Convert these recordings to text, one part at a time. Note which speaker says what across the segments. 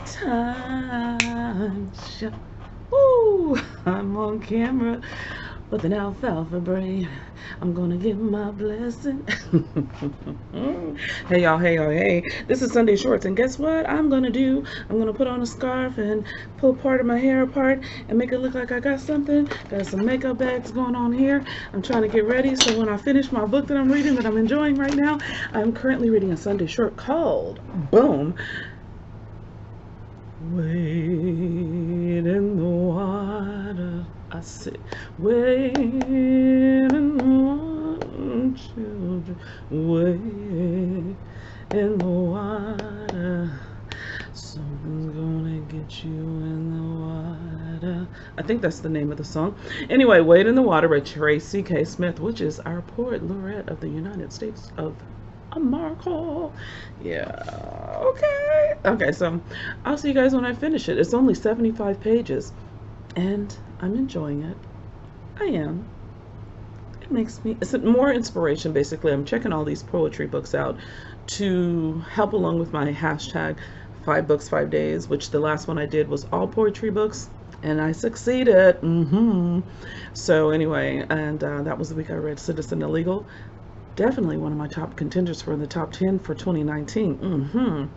Speaker 1: Time show. Ooh, I'm on camera with an alfalfa brain. I'm gonna give my blessing. Hey y'all, hey y'all, hey. This is Sunday Shorts, and guess what I'm gonna do? I'm gonna put on a scarf and pull part of my hair apart and make it look like I got something. Got some makeup bags going on here. I'm trying to get ready so when I finish my book that I'm reading, that I'm enjoying right now, I'm currently reading a Sunday Short called Boom. Wade in the water, I say, wade in the water, children, wade in the water. Something's gonna get you in the water. I think that's the name of the song. Anyway, Wade in the Water by Tracy K. Smith, which is our poet laureate of the United States of America. Yeah, okay, so I'll see you guys when I finish it. It's only 75 pages and I'm enjoying it. I am. It makes me, it's more inspiration. Basically, I'm checking all these poetry books out to help along with my hashtag 5 books 5 days, which the last one I did was all poetry books and I succeeded. So anyway, and that was the week I read Citizen Illegal. Definitely one of my top contenders for the top 10 for 2019.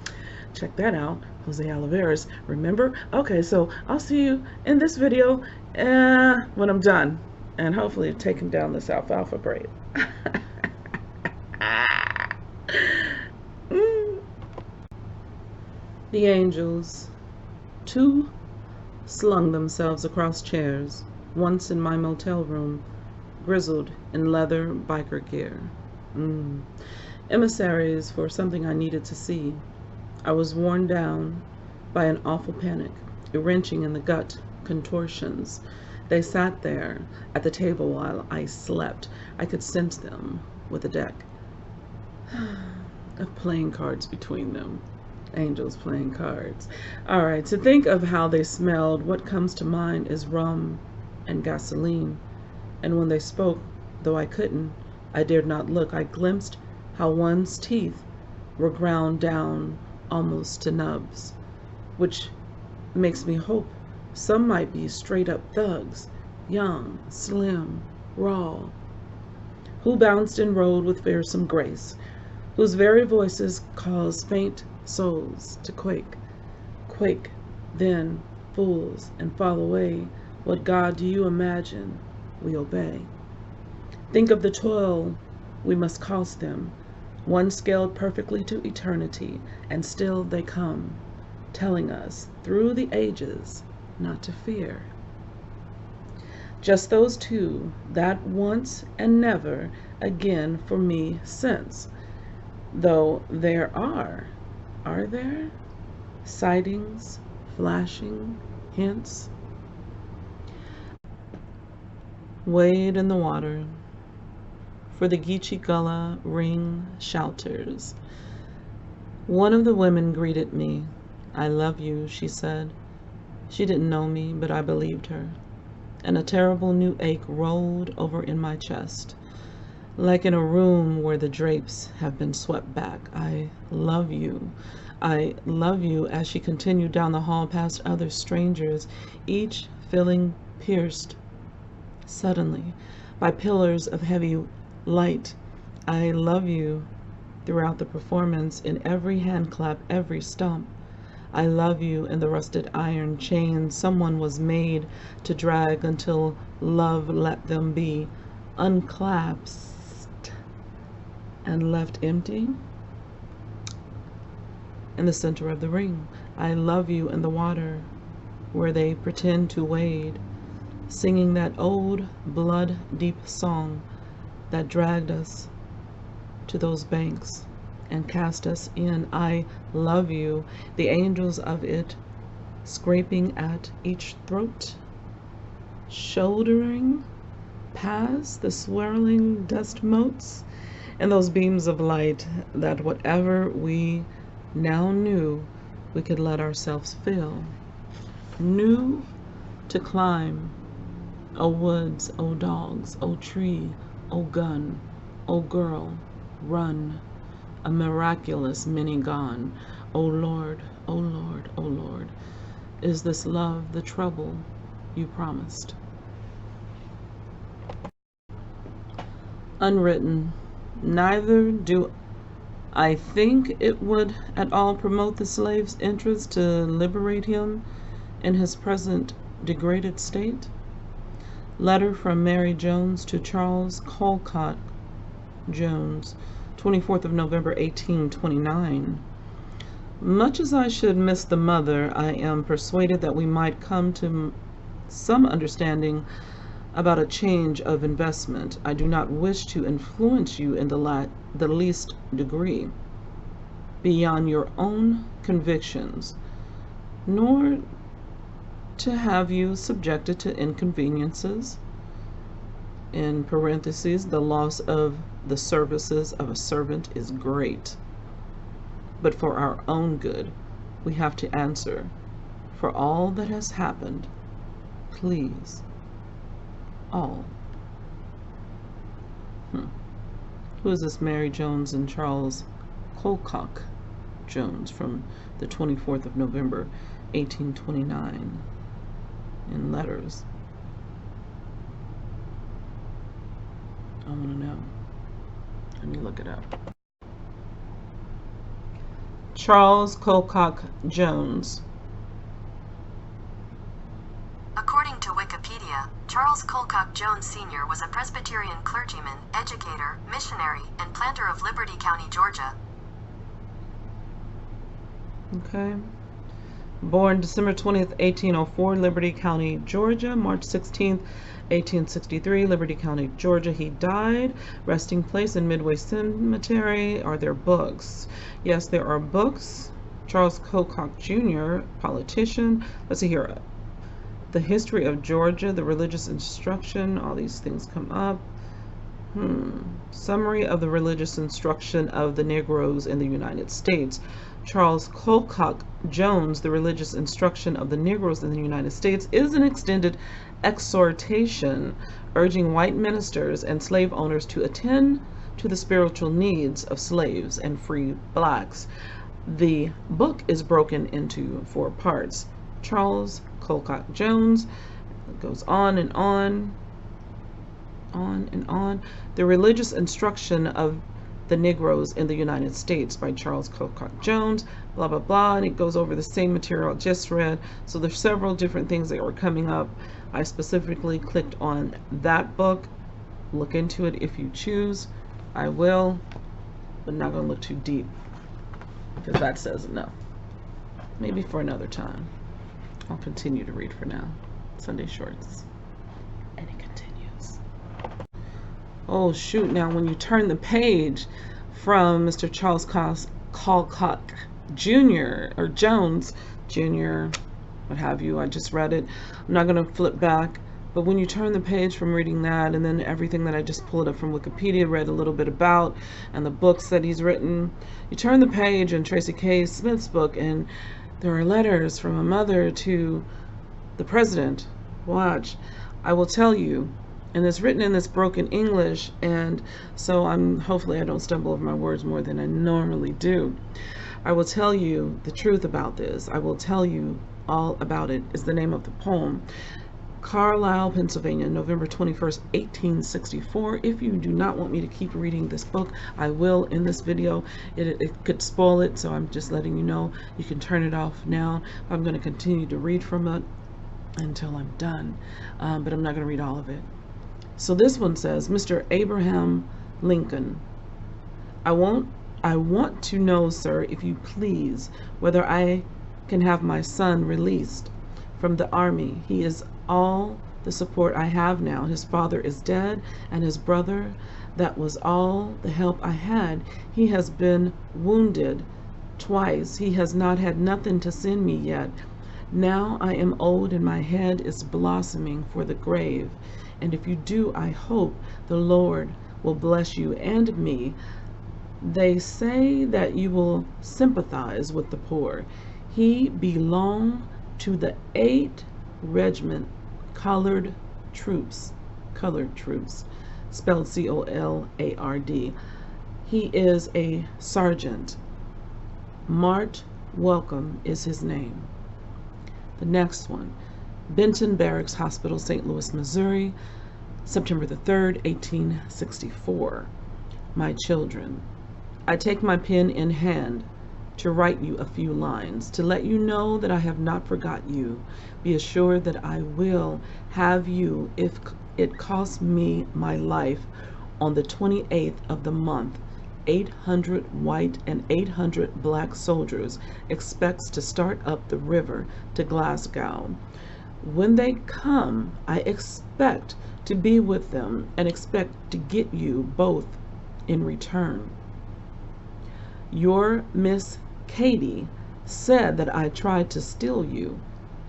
Speaker 1: Check that out, Jose Oliveras. Remember? Okay, so I'll see you in this video when I'm done, and hopefully taking down this alfalfa braid. The angels, two, slung themselves across chairs, once in my motel room, grizzled in leather biker gear. Emissaries for something I needed to see. I was worn down by an awful panic, a wrenching in the gut, contortions. They sat there at the table while I slept. I could sense them with a deck of playing cards between them. Angels playing cards. All right, to think of how they smelled, what comes to mind is rum and gasoline. And when they spoke, though I couldn't, I dared not look, I glimpsed how one's teeth were ground down almost to nubs, which makes me hope some might be straight up thugs, young, slim, raw, who bounced and rode with fearsome grace, whose very voices caused faint souls to quake. Quake, then, fools, and fall away. What God do you imagine we obey? Think of the toil we must cost them, one scaled perfectly to eternity, and still they come, telling us through the ages not to fear. Just those two, that once and never again for me since, though there are there, sightings, flashing hints? Wade in the water, for the Geechee Gullah ring shelters. One of the women greeted me. I love you, she said. She didn't know me, but I believed her. And a terrible new ache rolled over in my chest, like in a room where the drapes have been swept back. I love you. I love you, as she continued down the hall past other strangers, each feeling pierced suddenly by pillars of heavy light. I love you throughout the performance, in every hand clap, every stomp. I love you in the rusted iron chains someone was made to drag until love let them be unclasped and left empty in the center of the ring. I love you in the water where they pretend to wade, singing that old blood-deep song that dragged us to those banks and cast us in. I love you, the angels of it, scraping at each throat, shouldering past the swirling dust motes and those beams of light that whatever we now knew we could let ourselves feel. Knew to climb. Oh woods, oh dogs, oh tree, oh gun, oh girl, run, a miraculous many gone. Oh Lord, O Lord, is this love the trouble you promised? Unwritten. Neither do I think it would at all promote the slave's interest to liberate him in his present degraded state. Letter from Mary Jones to Charles Colcott Jones, 24th of November, 1829. Much as I should miss the mother, I am persuaded that we might come to some understanding about a change of investment. I do not wish to influence you in the least degree beyond your own convictions, nor to have you subjected to inconveniences. In parentheses, the loss of the services of a servant is great, but for our own good, we have to answer for all that has happened. Please, all. Who is this Mary Jones and Charles Colcock Jones from the 24th of November, 1829, in letters? I want to know. Let me look it up. Charles Colcock Jones.
Speaker 2: According to Wikipedia, Charles Colcock Jones Sr. was a Presbyterian clergyman, educator, missionary, and planter of Liberty County, Georgia.
Speaker 1: Okay. Born December 20th, 1804, Liberty County, Georgia. March 16th, 1863, Liberty County, Georgia. He died. Resting place in Midway Cemetery. Are there books? Yes, there are books. Charles Colcock Jr., politician. Let's see here. The history of Georgia, the religious instruction. All these things come up. Summary of the religious instruction of the Negroes in the United States. Charles Colcock Jones, the religious instruction of the Negroes in the United States, is an extended exhortation urging white ministers and slave owners to attend to the spiritual needs of slaves and free blacks. The book is broken into 4 parts. Charles Colcock Jones, it goes on and on and on. The religious instruction of the Negroes in the United States by Charles Colcock Jones, blah, blah, blah. And it goes over the same material I just read. So there's several different things that were coming up. I specifically clicked on that book. Look into it if you choose. I will, but not going to look too deep because that says no. Maybe for another time. I'll continue to read for now. Sunday Shorts. And it continues. Oh shoot, now when you turn the page from Mr. Charles Colcock Jr. or Jones Jr., what have you, I just read it. I'm not going to flip back, but when you turn the page from reading that and then everything that I just pulled up from Wikipedia, read a little bit about, and the books that he's written, you turn the page in Tracy K. Smith's book and there are letters from a mother to the president. Watch. I will tell you, and it's written in this broken English, and so hopefully I don't stumble over my words more than I normally do. I will tell you the truth about this. I will tell you all about it is the name of the poem. Carlisle, Pennsylvania, November 21st, 1864. If you do not want me to keep reading this book, I will in this video. It could spoil it, so I'm just letting you know. You can turn it off now. I'm going to continue to read from it until I'm done, but I'm not going to read all of it. So this one says, Mr. Abraham Lincoln, I want to know, sir, if you please, whether I can have my son released from the army. He is all the support I have now. His father is dead, and his brother, that was all the help I had. He has been wounded twice. He has not had nothing to send me yet. Now I am old and my head is blossoming for the grave. And if you do, I hope the Lord will bless you and me. They say that you will sympathize with the poor. He belonged to the 8th Regiment Colored Troops, spelled C-O-L-A-R-D. He is a sergeant, marked Welcome is his name. The next one, Benton Barracks Hospital, St. Louis, Missouri, September the 3rd, 1864. My children, I take my pen in hand to write you a few lines, to let you know that I have not forgot you. Be assured that I will have you if it costs me my life. On the 28th of the month, 800 white and 800 black soldiers expects to start up the river to Glasgow. When they come, I expect to be with them and expect to get you both in return. Your Miss Katie said that I tried to steal you.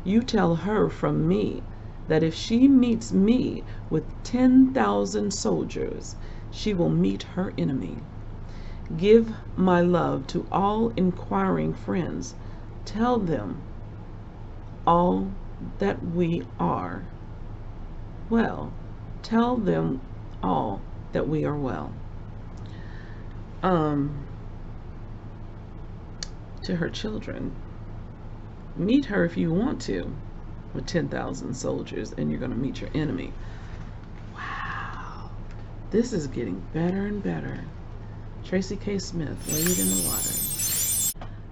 Speaker 1: You tell her from me that if she meets me with 10,000 soldiers, she will meet her enemy. Give my love to all inquiring friends. Tell them all that we are well. Tell them all that we are well. To her children, meet her if you want to with 10,000 soldiers, and you're going to meet your enemy. Wow, this is getting better and better. Tracy K. Smith, Wade in the Water.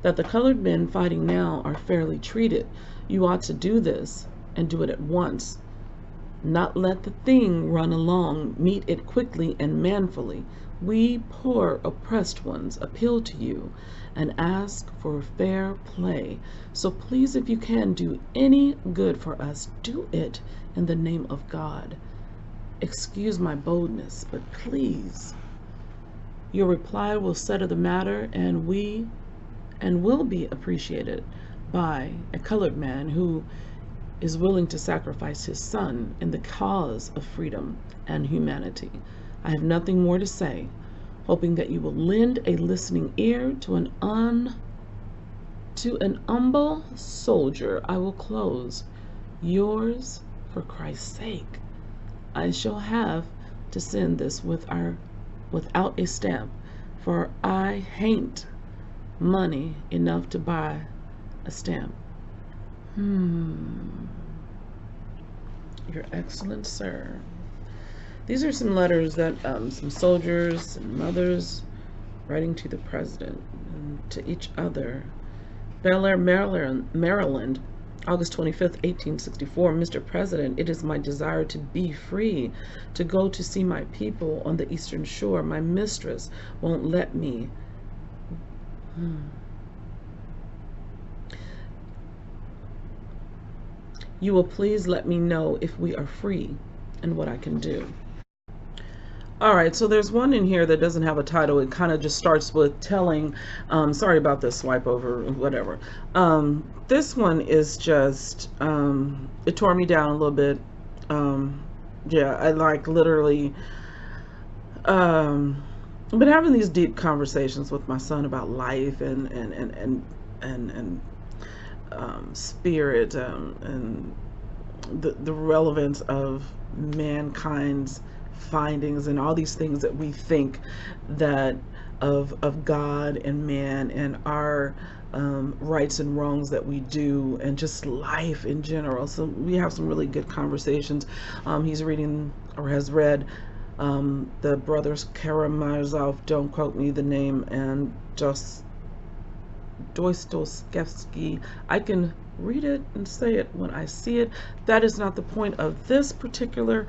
Speaker 1: That the colored men fighting now are fairly treated. You ought to do this, and do it at once. Not let the thing run along. Meet it quickly and manfully. We poor oppressed ones appeal to you and ask for fair play. So please, if you can do any good for us, do it in the name of God. Excuse my boldness, but please. Your reply will settle the matter, and will be appreciated by a colored man who is willing to sacrifice his son in the cause of freedom and humanity. I have nothing more to say, hoping that you will lend a listening ear to an humble soldier. I will close. Yours, for Christ's sake. I shall have to send this without a stamp, for I hain't money enough to buy a stamp. Your Excellent Sir. These are some letters that some soldiers and mothers writing to the president and to each other. Bel Air, Maryland, August 25th, 1864. Mr. President, it is my desire to be free, to go to see my people on the Eastern Shore. My mistress won't let me. You will please let me know if we are free and what I can do. All right, so there's one in here that doesn't have a title. It kind of just starts with telling, sorry about this swipe over, whatever. This one is just, it tore me down a little bit. Yeah, I like literally, I've been having these deep conversations with my son about life and spirit, and the relevance of mankind's findings and all these things that we think that of God and man and our rights and wrongs that we do, and just life in general. So we have some really good conversations. He's reading, or has read, the brothers Karamazov, don't quote me the name, and just Dostoevsky. I can read it and say it when I see it. That is not the point of this particular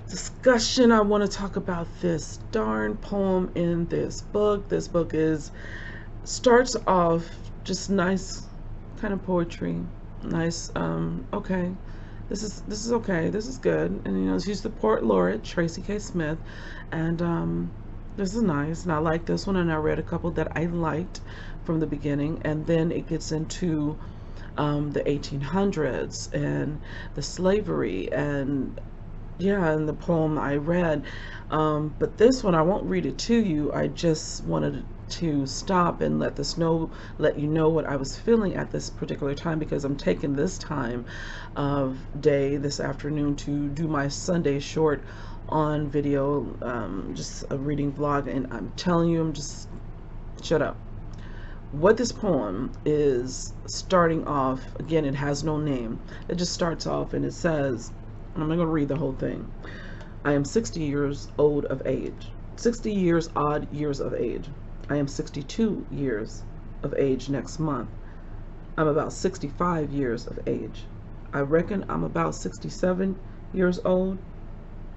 Speaker 1: discussion. I want to talk about this darn poem in this book. This book starts off just nice kind of poetry, nice. Okay, this is okay, this is good. And she's the poet laureate Tracy K. Smith, and this is nice, and I like this one, and I read a couple that I liked from the beginning, and then it gets into the 1800s and the slavery, and yeah, and the poem I read, but this one I won't read it to you. I just wanted to stop and let you know what I was feeling at this particular time, because I'm taking this time of day this afternoon to do my Sunday short on video, just a reading vlog, and I'm telling you, I'm just shut up. what this poem is starting off, again, it has no name. It just starts off and it says, I'm not going to read the whole thing. I am 60 years old of age. 60 years odd years of age. I am 62 years of age next month. I'm about 65 years of age. I reckon I'm about 67 years old.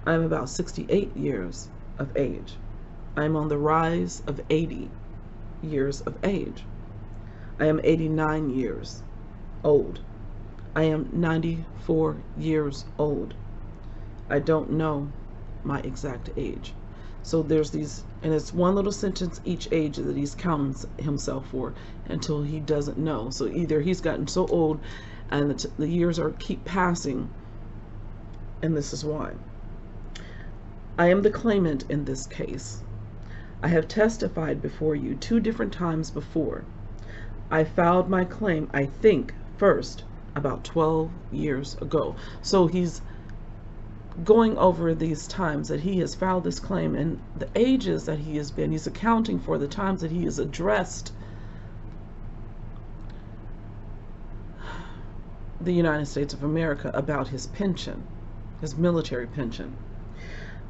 Speaker 1: I am about 68 years of age. I am on the rise of 80 years of age. I am 89 years old. I am 94 years old. I don't know my exact age. So there's these, and it's one little sentence each age that he's counting himself for until he doesn't know. So either he's gotten so old and the years keep passing, and this is why. I am the claimant in this case. I have testified before you 2 different times before. I filed my claim, I think, first about 12 years ago. So he's going over these times that he has filed this claim and the ages that he has been. He's accounting for the times that he has addressed the United States of America about his pension, his military pension.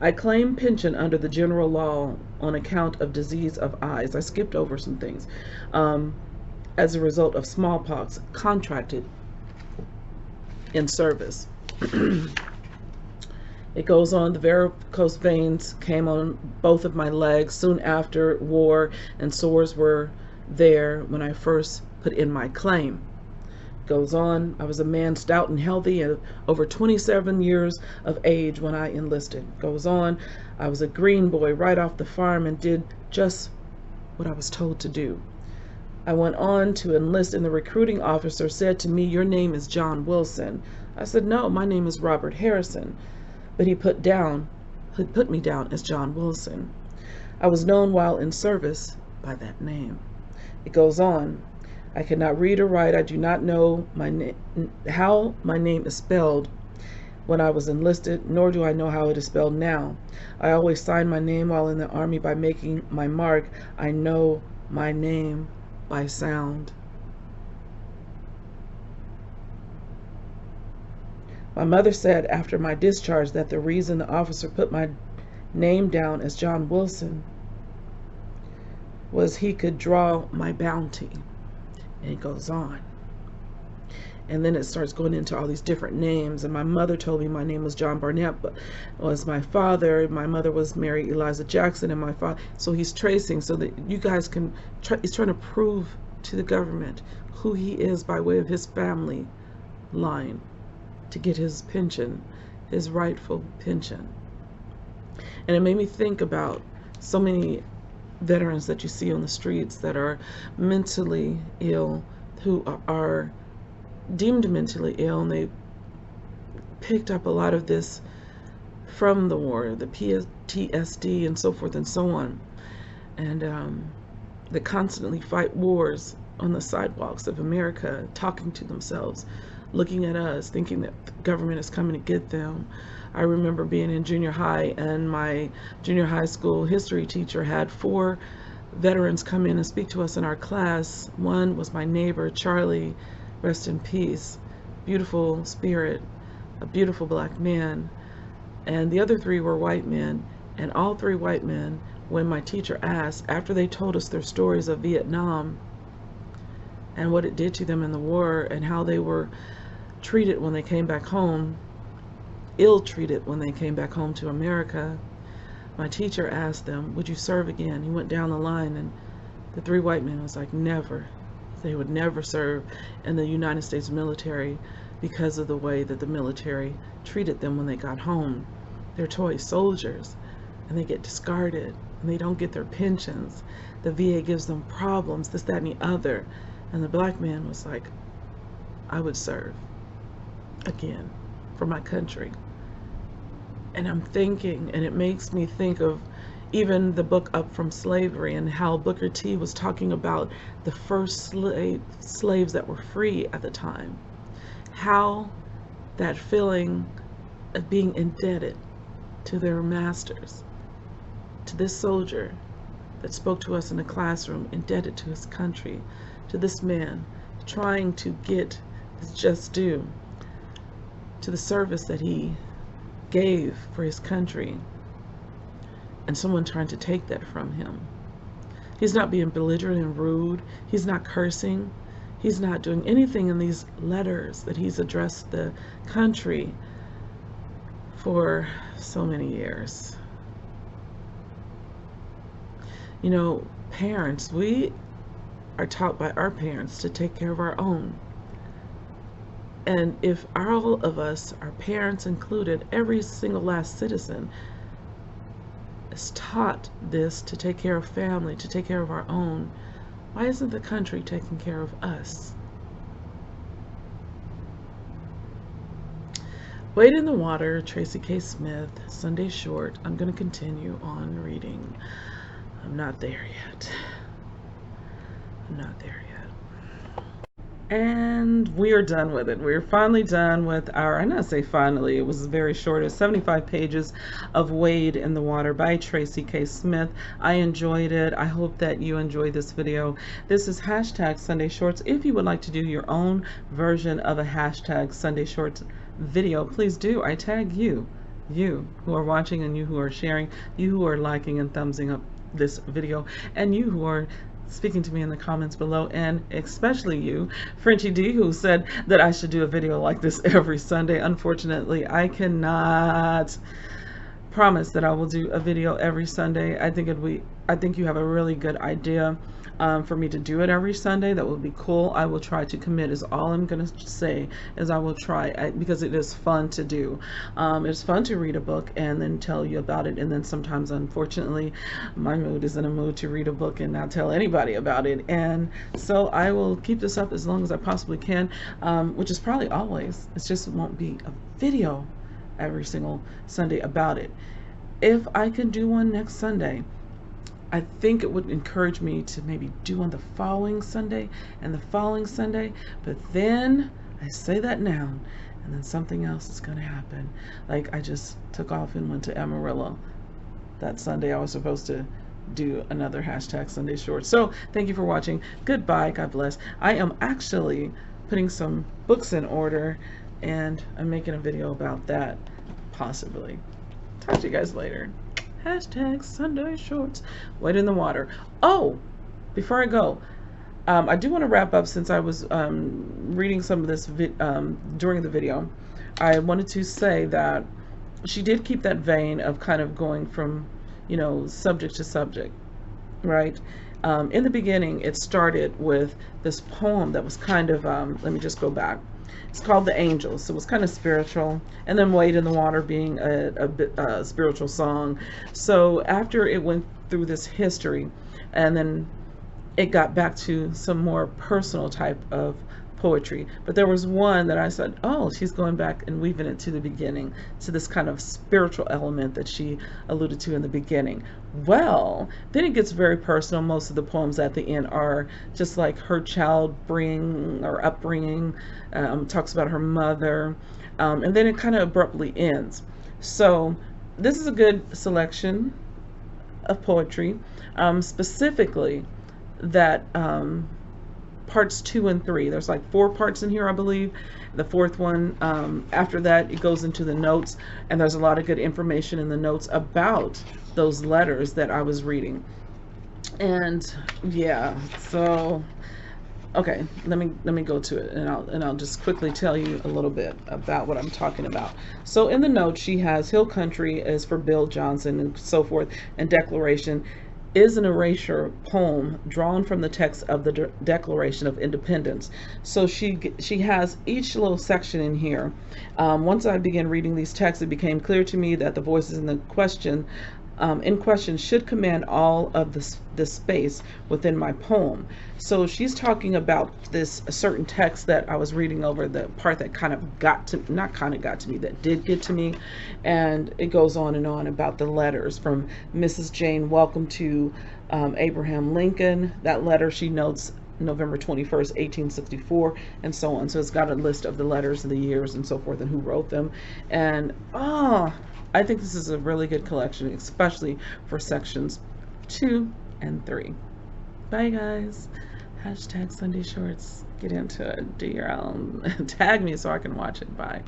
Speaker 1: I claim pension under the general law on account of disease of eyes. I skipped over some things. As a result of smallpox contracted in service. It goes on, the varicose veins came on both of my legs soon after war, and sores were there when I first put in my claim. Goes on, I was a man stout and healthy and over 27 years of age when I enlisted. Goes on, I was a green boy right off the farm and did just what I was told to do. I went on to enlist and the recruiting officer said to me, your name is John Wilson. I said, no, my name is Robert Harrison. But he put me down as John Wilson. I was known while in service by that name. It goes on, I cannot read or write. I do not know how my name is spelled when I was enlisted, nor do I know how it is spelled now. I always signed my name while in the Army by making my mark. I know my name by sound. My mother said after my discharge that the reason the officer put my name down as John Wilson was he could draw my bounty. And it goes on. And then it starts going into all these different names. And my mother told me my name was John Barnett, but was my father. My mother was Mary Eliza Jackson, and my father. So he's tracing so that you guys can, he's trying to prove to the government who he is by way of his family line to get his pension, his rightful pension. And it made me think about so many veterans that you see on the streets that are mentally ill, who are deemed mentally ill, and they picked up a lot of this from the war, the PTSD and so forth and so on, and they constantly fight wars on the sidewalks of America, talking to themselves, looking at us, thinking that the government is coming to get them. I remember being in junior high, and my junior high school history teacher had 4 veterans come in and speak to us in our class. One was my neighbor, Charlie, rest in peace, beautiful spirit, a beautiful black man, and the other 3 were white men. And all 3 white men, when my teacher asked, after they told us their stories of Vietnam and what it did to them in the war and how they were treated when they came back home, ill-treated when they came back home to America, my teacher asked them, would you serve again? He went down the line, and the 3 white men was like, never. They would never serve in the United States military because of the way that the military treated them when they got home. They're toy soldiers, and they get discarded, and they don't get their pensions. The VA gives them problems, this, that, and the other. And the black man was like, I would serve again for my country. And I'm thinking, and it makes me think of even the book Up From Slavery, and how Booker T was talking about the first slaves that were free at the time. How that feeling of being indebted to their masters, to this soldier that spoke to us in the classroom, indebted to his country, to this man trying to get his just due, to the service that he gave for his country, and someone trying to take that from him. He's not being belligerent and rude. He's not cursing. He's not doing anything in these letters that he's addressed the country for so many years. You know, parents, we are taught by our parents to take care of our own. And if all of us, our parents included, every single last citizen, is taught this, to take care of family, to take care of our own, why isn't the country taking care of us? Wade in the Water, Tracy K. Smith, Sunday Short. I'm going to continue on reading. I'm not there yet. I'm not there yet. And we are done with it. We're finally done with our, I'm not say finally, it was very short. It's 75 pages of Wade in the Water by Tracy K. Smith. I enjoyed it. I hope that you enjoyed this video. This is hashtag Sunday Shorts. If you would like to do your own version of a hashtag Sunday Shorts video, please do. I tag you who are watching, and you who are sharing, you who are liking and thumbsing up this video, and you who are speaking to me in the comments below, and especially you, Frenchie D, who said that I should do a video like this every Sunday. Unfortunately, I cannot promise that I will do a video every Sunday. I think you have a really good idea for me to do it every Sunday. That would be cool. I will try to commit, is all I'm going to say, is I will try, because it is fun to do. It's fun to read a book and then tell you about it, and then sometimes, unfortunately, my mood is in a mood to read a book and not tell anybody about it. And so I will keep this up as long as I possibly can, which is probably always. It just won't be a video every single Sunday about it. If I can do one next Sunday, I think it would encourage me to maybe do on the following Sunday and the following Sunday, but then I say that now, and then something else is going to happen. Like, I just took off and went to Amarillo that Sunday. I was supposed to do another hashtag Sunday Short. So thank you for watching. Goodbye. God bless. I am actually putting some books in order, and I'm making a video about that, possibly. Talk to you guys later. Hashtag Sunday Shorts. Wade in the Water. Oh, before I go, I do want to wrap up, since I was reading some of this during the video. I wanted to say that she did keep that vein of kind of going from, you know, subject to subject, right? In the beginning, it started with this poem that was kind of, let me just go back. It's called The Angels, so it was kind of spiritual, and then Wade in the Water being a spiritual song. So after it went through this history, and then it got back to some more personal type of poetry. But there was one that I said, oh, she's going back and weaving it to the beginning, to this kind of spiritual element that she alluded to in the beginning. Well, then it gets very personal. Most of the poems at the end are just like her upbringing, talks about her mother, and then it kind of abruptly ends. So this is a good selection of poetry, specifically that parts 2 and 3. There's like 4 parts in here, I believe. The 4th one, after that, it goes into the notes, and there's a lot of good information in the notes about those letters that I was reading. And yeah, so okay, let me go to it, and I'll just quickly tell you a little bit about what I'm talking about. So in the note, she has Hill Country is for Bill Johnson and so forth, and Declaration is an erasure poem drawn from the text of the Declaration of Independence. So she has each little section in here. Once I began reading these texts, it became clear to me that the voices in question should command all of this space within my poem. So she's talking about this certain text that I was reading over, the part that kind of got to, not kind of got to me, that did get to me. And it goes on and on about the letters from Mrs. Jane Welcome to Abraham Lincoln. That letter, she notes November 21st, 1864, and so on. So it's got a list of the letters and the years and so forth and who wrote them. And I think this is a really good collection, especially for sections 2 and 3. Bye, guys. Hashtag Sunday Shorts. Get into it. Do your own. Tag me so I can watch it. Bye.